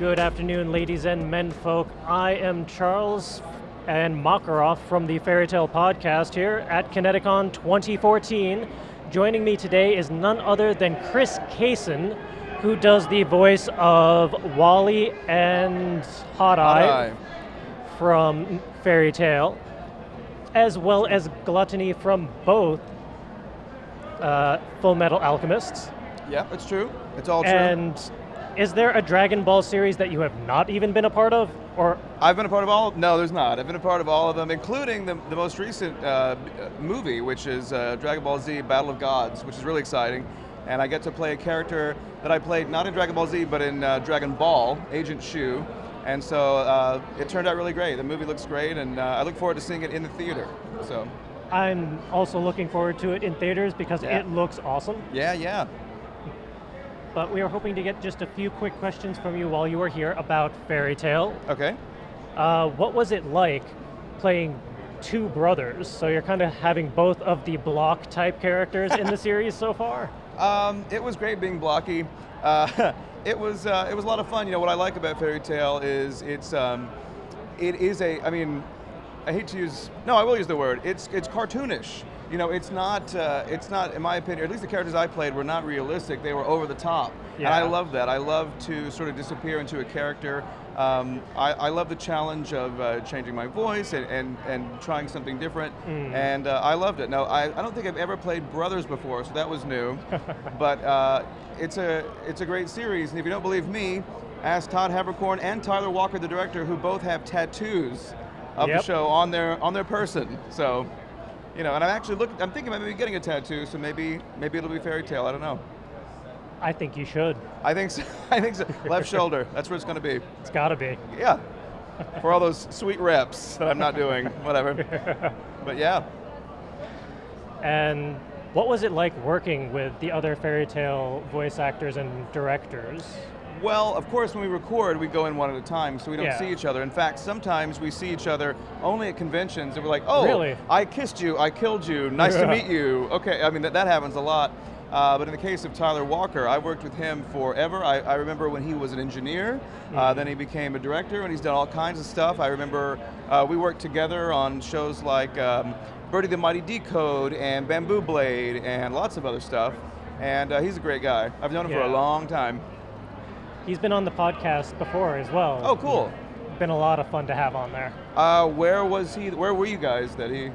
Good afternoon, ladies and menfolk. I am Charles and Makarov from the Fairy Tale Podcast here at ConnectiCon 2014. Joining me today is none other than Chris Cason, who does the voice of Wally and Hot Eye from Fairy Tale, as well as Gluttony from both Full Metal Alchemists. Yeah, it's true. It's all true. And is there a Dragon Ball series that you have not even been a part of? Or I've been a part of all? No, there's not. I've been a part of all of them, including the most recent movie, which is Dragon Ball Z Battle of Gods, which is really exciting. And I get to play a character that I played not in Dragon Ball Z, but in Dragon Ball, Agent Shu. And so it turned out really great. The movie looks great, and I look forward to seeing it in the theater. So I'm also looking forward to it in theaters because it looks awesome. Yeah. But we are hoping to get just a few quick questions from you while you were here about Fairy Tale. Okay. What was it like playing two brothers? So you're kind of having both of the block type characters in the series so far? It was great being blocky. It was a lot of fun. You know, what I like about Fairy Tale is it is a, I mean, I hate to use, no, I will use the word, it's cartoonish. You know, it's not, in my opinion, or at least the characters I played were not realistic. They were over the top. Yeah. And I love that. I love to sort of disappear into a character. I love the challenge of changing my voice and trying something different. And I loved it. Now, I don't think I've ever played brothers before, so that was new. But it's a great series. And if you don't believe me, ask Todd Havercorn and Tyler Walker, the director, who both have tattoos of the show on their person. So, you know, and I'm thinking about maybe getting a tattoo, so maybe it'll be Fairy Tale, I don't know. I think you should. I think so. Left shoulder, that's where it's gonna be. It's gotta be. Yeah, for all those sweet reps that I'm not doing, whatever. But yeah. And what was it like working with the other Fairy Tale voice actors and directors? Well, of course, when we record, we go in one at a time, so we don't see each other. In fact, sometimes we see each other only at conventions, and we're like, oh, really? I kissed you, I killed you, nice to meet you. Okay, I mean, that happens a lot. But in the case of Tyler Walker, I worked with him forever. I remember when he was an engineer, then he became a director, and he's done all kinds of stuff. I remember we worked together on shows like Birdie the Mighty Decode and Bamboo Blade and lots of other stuff. And he's a great guy. I've known him for a long time. He's been on the podcast before as well. Oh, cool. Been a lot of fun to have on there. Where was he? Where were you guys that he?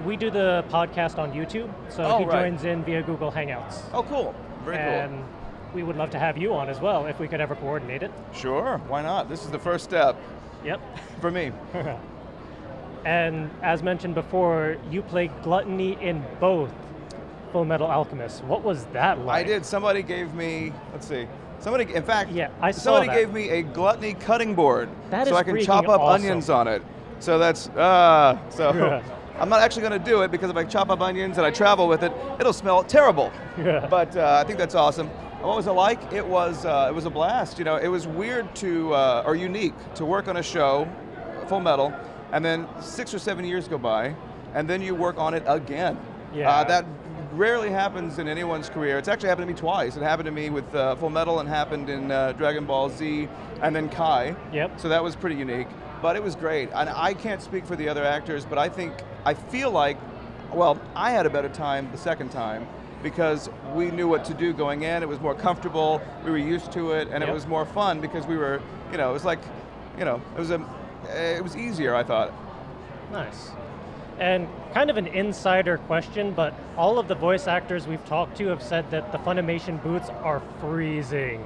We do the podcast on YouTube, so he joins in via Google Hangouts. Oh, cool. Very cool. And we would love to have you on as well if we could ever coordinate it. Sure, why not? This is the first step. Yep. For me. And as mentioned before, you played Gluttony in both Full Metal Alchemists. What was that like? I did. Somebody gave me, let's see. Somebody, in fact, somebody gave me a Gluttony cutting board so I can chop up onions on it. So that's, I'm not actually going to do it because if I chop up onions and I travel with it, it'll smell terrible. But I think that's awesome. What was it like? It was a blast. You know, it was weird or unique to work on a show, Full Metal, and then 6 or 7 years go by, and then you work on it again. That rarely happens in anyone's career. It's actually happened to me twice. It happened to me with Full Metal and happened in Dragon Ball Z and then Kai. So that was pretty unique. But it was great. And I can't speak for the other actors, but I feel like, well, I had a better time the second time because we knew what to do going in. It was more comfortable. We were used to it, and it was more fun because we were, you know, it was like, you know, it was easier, I thought. Nice. And kind of an insider question, but all of the voice actors we've talked to have said that the Funimation boots are freezing.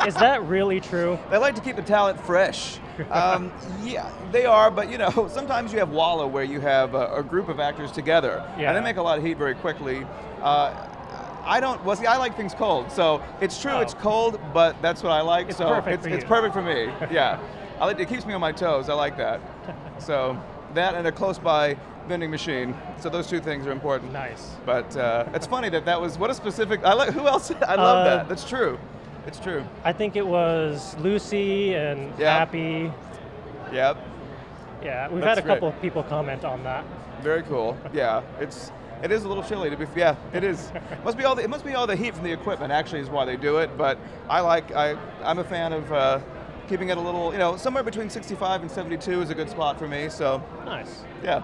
Is that really true? They like to keep the talent fresh. Yeah, they are, but you know, sometimes you have Walla where you have a group of actors together, and they make a lot of heat very quickly. I like things cold, so it's true it's cold, but that's what I like, it's perfect for me, yeah. It keeps me on my toes, I like that. So, that and a close by vending machine. So those two things are important. Nice. But it's funny that was, what a specific, who else, I love that, that's true. It's true. I think it was Lucy and Happy. Yep. Yeah, we've had a couple of people comment on that. Very cool. Yeah, it's It is a little chilly to be. Yeah, it is. It must be all the heat from the equipment. Actually, is why they do it. But I'm a fan of keeping it a little. Somewhere between 65 and 72 is a good spot for me. So nice. Yeah.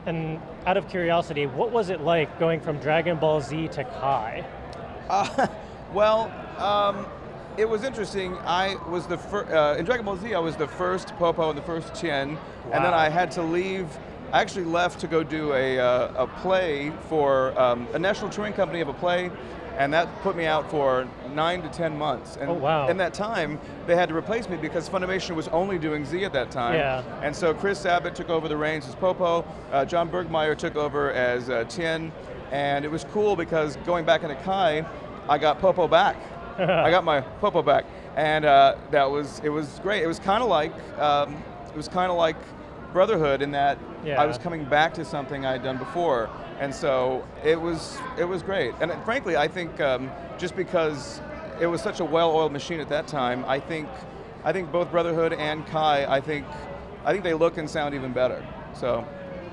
And out of curiosity, what was it like going from Dragon Ball Z to Kai? It was interesting. I was the first, in Dragon Ball Z, I was the first Popo and the first Tien, and then I had to leave. I actually left to go do a play for a national touring company of a play, and that put me out for 9 to 10 months. And in that time, they had to replace me because Funimation was only doing Z at that time. Yeah. And so Chris Abbott took over the reins as Popo, John Bergmeyer took over as Tien, and it was cool because going back into Kai, I got Popo back. I got my Popo back, and it was great. It was kind of like Brotherhood in that I was coming back to something I had done before, and so it was great. And frankly, I think just because it was such a well-oiled machine at that time, I think both Brotherhood and Kai, I think they look and sound even better. So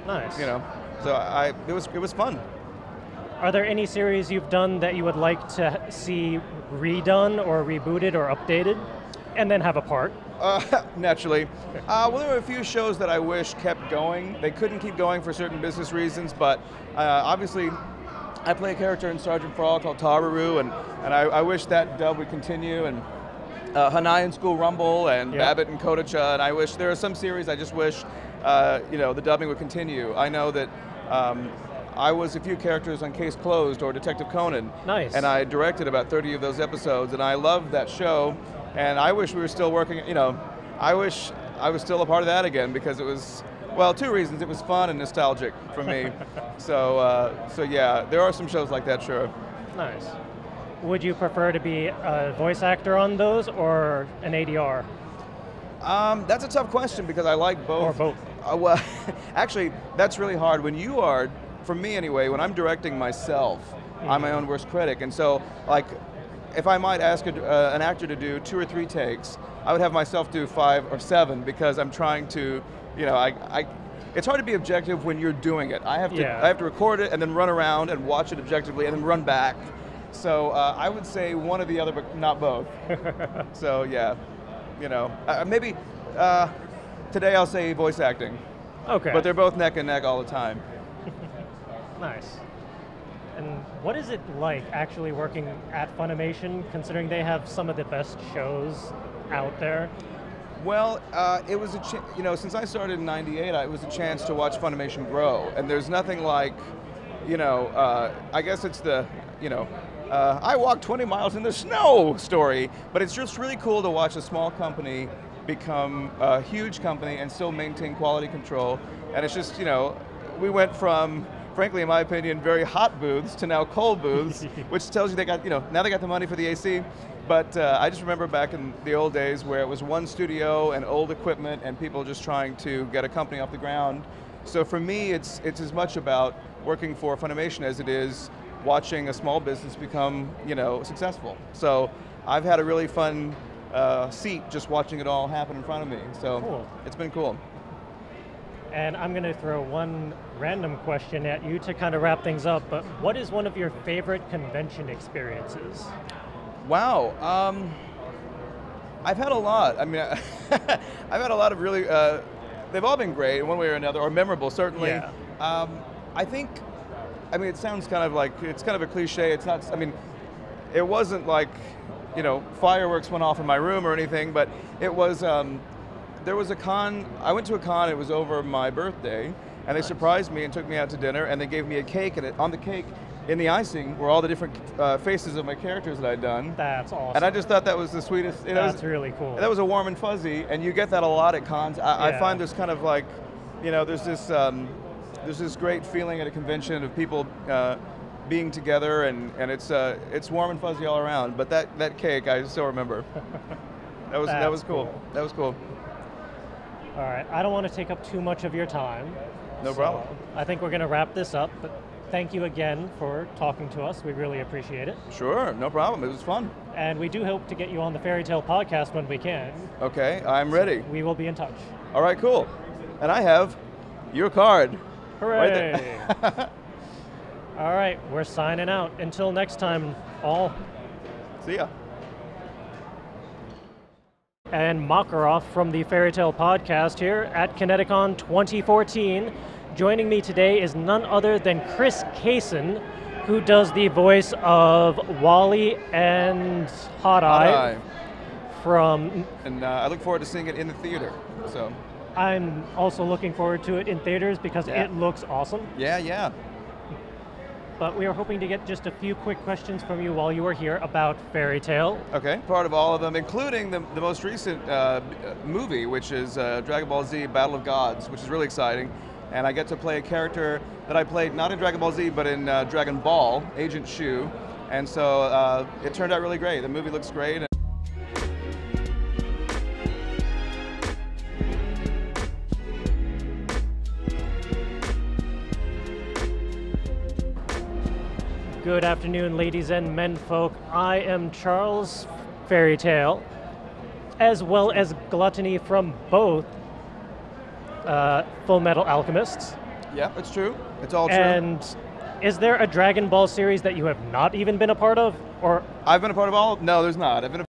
nice. So it was fun. Are there any series you've done that you would like to see redone or rebooted or updated, and then have a part? Naturally. Well, there were a few shows that I wish kept going. They couldn't keep going for certain business reasons, but obviously I play a character in Sergeant Frall called Tararu, and I wish that dub would continue, and Hanai and School Rumble, and Babbitt and Kodacha, and I wish there are some series I just wish the dubbing would continue. I know that I was a few characters on Case Closed or Detective Conan. Nice. And I directed about 30 of those episodes, and I loved that show, and I wish we were still working, I wish I was still a part of that again, because it was, well, two reasons. It was fun and nostalgic for me. So yeah, there are some shows like that, sure. Nice. Would you prefer to be a voice actor on those or an ADR? That's a tough question because I like both. Or both. Well, actually, that's really hard. When you are, for me anyway, when I'm directing myself, I'm my own worst critic. And so, like, if I might ask an actor to do 2 or 3 takes, I would have myself do 5 or 7 because I'm trying to, it's hard to be objective when you're doing it. I have to record it and then run around and watch it objectively and then run back. So I would say one or the other, but not both. So yeah, maybe today I'll say voice acting. Okay. But they're both neck and neck all the time. Nice. And what is it like actually working at Funimation, considering they have some of the best shows out there? Well, it was since I started in '98, it was a chance to watch Funimation grow, and there's nothing like, I guess it's the, I walked 20 miles in the snow story, but it's just really cool to watch a small company become a huge company and still maintain quality control, and it's just, we went from, frankly, in my opinion, very hot booths to now cold booths, which tells you they got, now they got the money for the AC. But I just remember back in the old days where it was one studio and old equipment and people just trying to get a company off the ground. So for me, it's as much about working for Funimation as it is watching a small business become, successful. So I've had a really fun seat just watching it all happen in front of me. So cool. It's been cool. And I'm going to throw one random question at you to kind of wrap things up, but what is one of your favorite convention experiences? Wow, I've had a lot. I mean, I've had a lot of really, they've all been great in one way or another, or memorable, certainly. Yeah. I think, it sounds kind of like, it's kind of a cliche. It's not, it wasn't like, fireworks went off in my room or anything, but it was, there was a con, I went to a con, it was over my birthday, and they surprised me and took me out to dinner, and they gave me a cake, and on the cake, in the icing, were all the different faces of my characters that I'd done. That's awesome. And I just thought that was the sweetest. That's really cool. That was a warm and fuzzy, and you get that a lot at cons. I find there's kind of like, there's this great feeling at a convention of people being together, and it's warm and fuzzy all around. But that cake, I still remember. That was cool. That was cool. All right, I don't want to take up too much of your time. No problem. I think we're going to wrap this up, but thank you again for talking to us. We really appreciate it. Sure, no problem. It was fun. And we do hope to get you on the Fairy Tale podcast when we can. Okay, I'm ready. We will be in touch. All right, cool. And I have your card. Hooray! Right there. All right, we're signing out. Until next time, all. See ya. And Makarov from the Fairy Tale Podcast here at ConnectiCon 2014. Joining me today is none other than Chris Cason, who does the voice of Wally and Hot Eye. From. And I look forward to seeing it in the theater. So. I'm also looking forward to it in theaters because it looks awesome. Yeah. But we are hoping to get just a few quick questions from you while you are here about Fairy Tale. Okay, part of all of them, including the most recent movie, which is Dragon Ball Z Battle of Gods, which is really exciting. And I get to play a character that I played not in Dragon Ball Z, but in Dragon Ball, Agent Shu. And so it turned out really great. The movie looks great. Good afternoon, ladies and menfolk. I am Charles, Fairy Tale, as well as Gluttony from both Full Metal Alchemists. Yeah, it's true. It's all true. And is there a Dragon Ball series that you have not even been a part of? Or I've been a part of all? No, there's not. I've been a